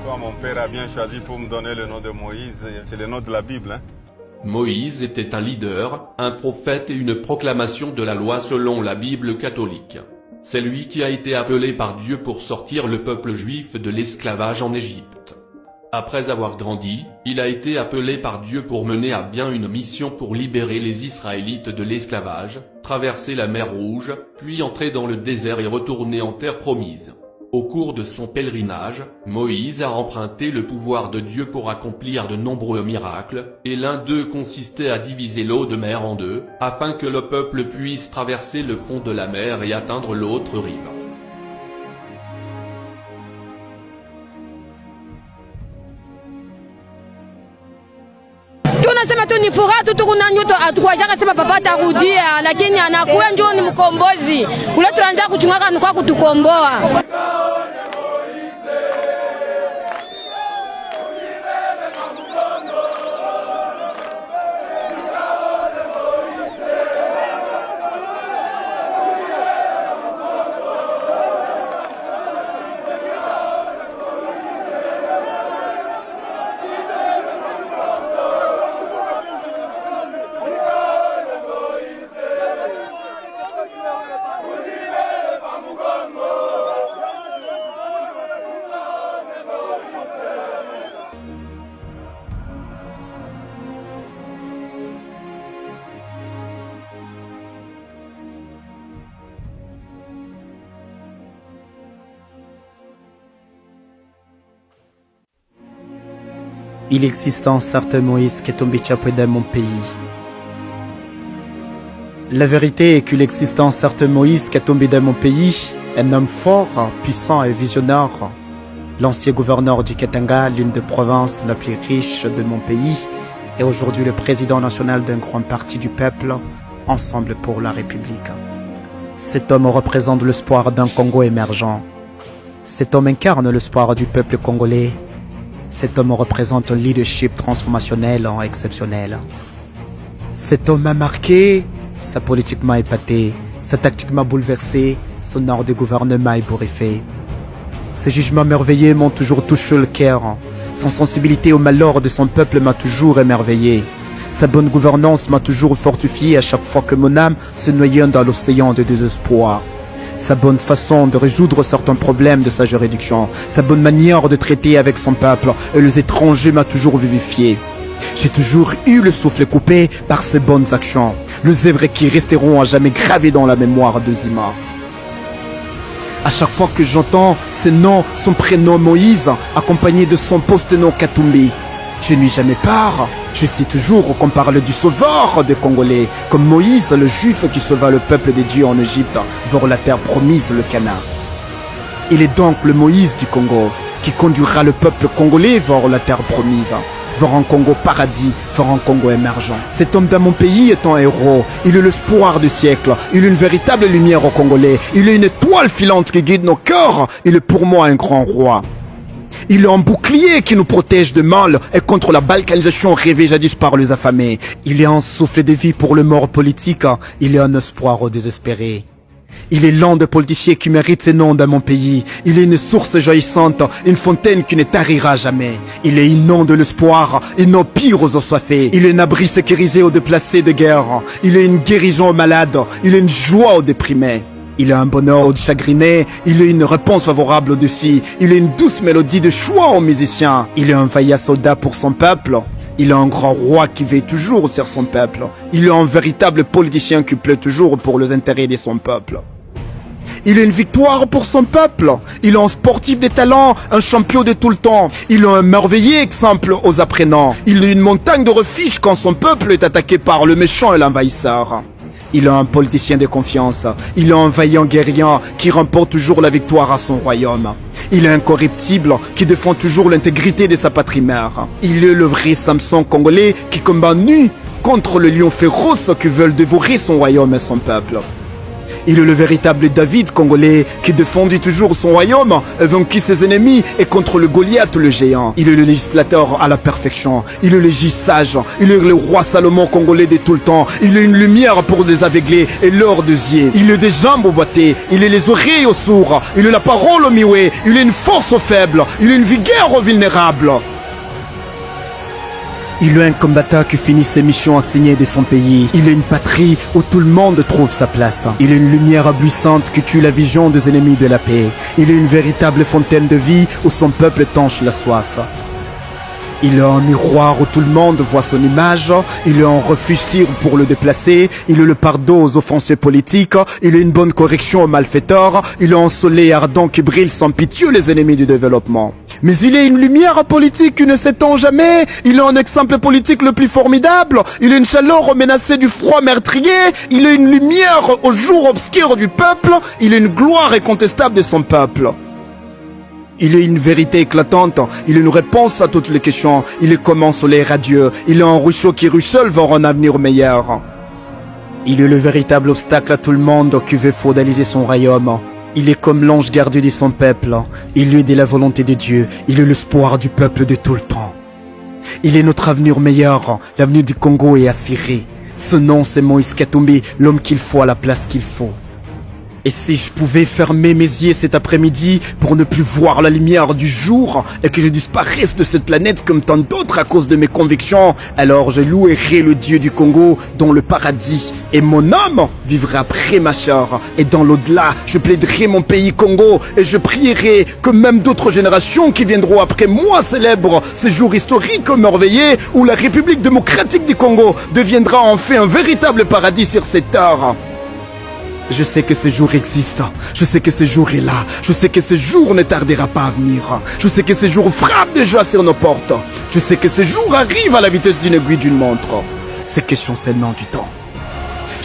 Pourquoi mon père a bien choisi pour me donner le nom de Moïse? C'est le nom de la Bible, hein? Moïse était un leader, un prophète et une proclamation de la loi selon la Bible catholique. C'est lui qui a été appelé par Dieu pour sortir le peuple juif de l'esclavage en Égypte. Après avoir grandi, il a été appelé par Dieu pour mener à bien une mission pour libérer les Israélites de l'esclavage, traverser la mer Rouge, puis entrer dans le désert et retourner en terre promise. Au cours de son pèlerinage, Moïse a emprunté le pouvoir de Dieu pour accomplir de nombreux miracles, et l'un d'eux consistait à diviser l'eau de mer en deux, afin que le peuple puisse traverser le fond de la mer et atteindre l'autre rive. Tunasema tu ni furaha tu, kuna nyoto atukwajaka sema papa atarudia, lakini anakuwa njoo ni mkombozi ule, tunaanza kuchungaka ni kwa kutukomboa. Il existe un certain Moïse qui est tombé dans mon pays. La vérité est qu'il existe un certain Moïse qui est tombé dans mon pays, un homme fort, puissant et visionnaire, l'ancien gouverneur du Katanga, l'une des provinces la plus riche de mon pays, et aujourd'hui le président national d'un grand parti du peuple, Ensemble pour la République. Cet homme représente l'espoir d'un Congo émergent. Cet homme incarne l'espoir du peuple congolais. Cet homme représente un leadership transformationnel exceptionnel. Cet homme a marqué, sa politique m'a épaté, sa tactique m'a bouleversé, son art de gouvernement est ébouriffé. Ses jugements merveilleux m'ont toujours touché le cœur. Son sensibilité au malheur de son peuple m'a toujours émerveillé. Sa bonne gouvernance m'a toujours fortifié à chaque fois que mon âme se noyait dans l'océan de désespoir. Sa bonne façon de résoudre certains problèmes de sa juridiction, sa bonne manière de traiter avec son peuple et les étrangers m'a toujours vivifié. J'ai toujours eu le souffle coupé par ses bonnes actions, les œuvres qui resteront à jamais gravées dans la mémoire de Zima. À chaque fois que j'entends ce nom, son prénom Moïse, accompagné de son post-nom Katumbi, je n'ai jamais peur. Je sais toujours qu'on parle du sauveur des Congolais, comme Moïse, le juif qui sauva le peuple de Dieu en Égypte, vers la terre promise, le Canaan. Il est donc le Moïse du Congo, qui conduira le peuple congolais vers la terre promise, vers un Congo paradis, vers un Congo émergent. Cet homme dans mon pays est un héros, il est l'espoir du siècle, il est une véritable lumière aux Congolais, il est une étoile filante qui guide nos cœurs, il est pour moi un grand roi. Il est un bouclier qui nous protège de mal et contre la balkanisation rêvée jadis par les affamés. Il est un souffle de vie pour le mort politique. Il est un espoir aux désespérés. Il est l'un des politiciens qui mérite ce nom dans mon pays. Il est une source jaillissante, une fontaine qui ne tarira jamais. Il est une nom de l'espoir, une eau pire aux assoiffés. Il est un abri sécurisé aux déplacés de guerre. Il est une guérison aux malades. Il est une joie aux déprimés. Il est un bonheur aux chagrinés, il est une réponse favorable au-dessus, il est une douce mélodie de choix aux musiciens. Il est un vaillant soldat pour son peuple, il est un grand roi qui veille toujours sur son peuple. Il est un véritable politicien qui plaît toujours pour les intérêts de son peuple. Il est une victoire pour son peuple, il est un sportif de talent, un champion de tout le temps. Il est un merveilleux exemple aux apprenants. Il est une montagne de refuge quand son peuple est attaqué par le méchant et l'envahisseur. Il est un politicien de confiance. Il est un vaillant guerrier qui remporte toujours la victoire à son royaume. Il est incorruptible qui défend toujours l'intégrité de sa patrie mère. Il est le vrai Samson congolais qui combat nu contre le lion féroce qui veulent dévorer son royaume et son peuple. Il est le véritable David congolais qui défendit toujours son royaume, vaincu ses ennemis et contre le Goliath le géant. Il est le législateur à la perfection. Il est le légis sage. Il est le roi Salomon congolais de tout le temps. Il est une lumière pour les aveuglés et l'or de yeux. Il est des jambes aux boitées. Il est les oreilles aux sourds. Il est la parole aux muets. Il est une force aux faibles. Il est une vigueur aux vulnérables. Il est un combattant qui finit ses missions enseignées de son pays. Il est une patrie où tout le monde trouve sa place. Il est une lumière abluissante qui tue la vision des ennemis de la paix. Il est une véritable fontaine de vie où son peuple tanche la soif. Il est un miroir où tout le monde voit son image. Il est un refuge sûr pour le déplacer. Il est le pardon aux offensés politiques. Il est une bonne correction aux malfaiteurs. Il est un soleil ardent qui brille sans pitié les ennemis du développement. Mais il est une lumière politique qui ne s'éteint jamais. Il est un exemple politique le plus formidable. Il est une chaleur menacée du froid meurtrier. Il est une lumière au jour obscur du peuple. Il est une gloire incontestable de son peuple. Il est une vérité éclatante, il est une réponse à toutes les questions, il est comme un soleil radieux, il est un ruisseau qui ruisselle vers un avenir meilleur. Il est le véritable obstacle à tout le monde qui veut féodaliser son royaume. Il est comme l'ange gardien de son peuple, il est de la volonté de Dieu, il est l'espoir du peuple de tout le temps. Il est notre avenir meilleur, l'avenir du Congo est assuré. Ce nom c'est Moïse Katumbi, l'homme qu'il faut à la place qu'il faut. Et si je pouvais fermer mes yeux cet après-midi pour ne plus voir la lumière du jour et que je disparaisse de cette planète comme tant d'autres à cause de mes convictions, alors je louerai le Dieu du Congo dans le paradis et mon âme vivra après ma chair. Et dans l'au-delà, je plaiderai mon pays Congo et je prierai que même d'autres générations qui viendront après moi célèbrent ces jours historiques merveilleux où la République démocratique du Congo deviendra enfin un véritable paradis sur cette terre. Je sais que ce jour existe, je sais que ce jour est là, je sais que ce jour ne tardera pas à venir, je sais que ce jour frappe déjà sur nos portes, je sais que ce jour arrive à la vitesse d'une aiguille d'une montre. C'est question seulement du temps.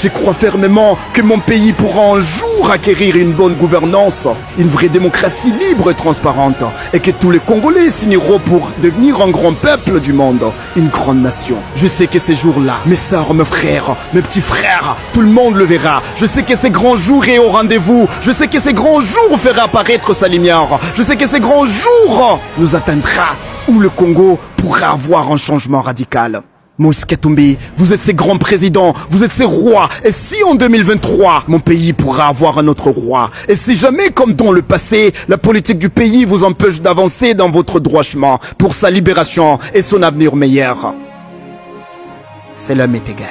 Je crois fermement que mon pays pourra un jour acquérir une bonne gouvernance, une vraie démocratie libre et transparente, et que tous les Congolais signeront pour devenir un grand peuple du monde, une grande nation. Je sais que ces jours-là, mes sœurs, mes frères, mes petits frères, tout le monde le verra. Je sais que ces grands jours est au rendez-vous. Je sais que ces grands jours fera apparaître sa lumière. Je sais que ces grands jours nous atteindra, où le Congo pourra avoir un changement radical. Moïse Katumbi, vous êtes ces grands présidents, vous êtes ces rois. Et si en 2023, mon pays pourra avoir un autre roi? Et si jamais, comme dans le passé, la politique du pays vous empêche d'avancer dans votre droit chemin pour sa libération et son avenir meilleur? C'est l'homme est égal.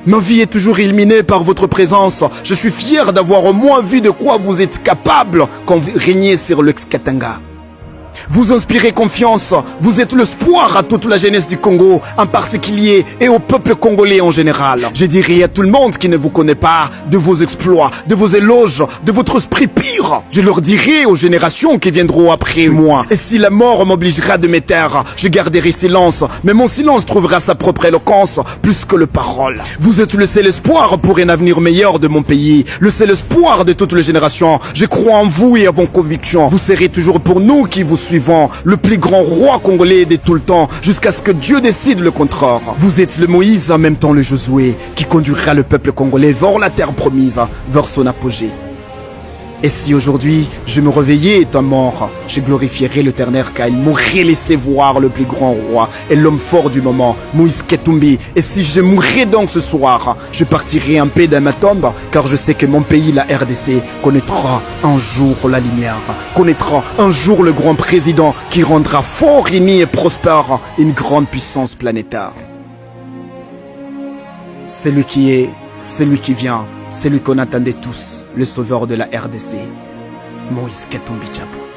Ma vie est toujours illuminée par votre présence. Je suis fier d'avoir au moins vu de quoi vous êtes capable quand vous régnez sur l'ex-Katanga. Vous inspirez confiance, vous êtes l'espoir à toute la jeunesse du Congo en particulier et au peuple congolais en général. Je dirai à tout le monde qui ne vous connaît pas de vos exploits, de vos éloges, de votre esprit pur. Je leur dirai aux générations qui viendront après moi. Et si la mort m'obligera de me taire, je garderai silence, mais mon silence trouvera sa propre éloquence plus que le parole. Vous êtes le seul espoir pour un avenir meilleur de mon pays, le seul espoir de toutes les générations. Je crois en vous et à vos convictions. Vous serez toujours pour nous qui vous suivons, le plus grand roi congolais de tout le temps, jusqu'à ce que Dieu décide le contraire. Vous êtes le Moïse, en même temps le Josué, qui conduira le peuple congolais vers la terre promise, vers son apogée. Et si aujourd'hui je me réveillais étant mort, je glorifierai l'Éternel car il m'aurait laissé voir le plus grand roi et l'homme fort du moment, Moïse Katumbi. Et si je mourrais donc ce soir, je partirai en paix dans ma tombe car je sais que mon pays, la RDC, connaîtra un jour la lumière, connaîtra un jour le grand président qui rendra fort, uni et prospère une grande puissance planétaire. C'est lui qui est, c'est lui qui vient, c'est lui qu'on attendait tous, le sauveur de la RDC, Moïse Katumbi Tchapou.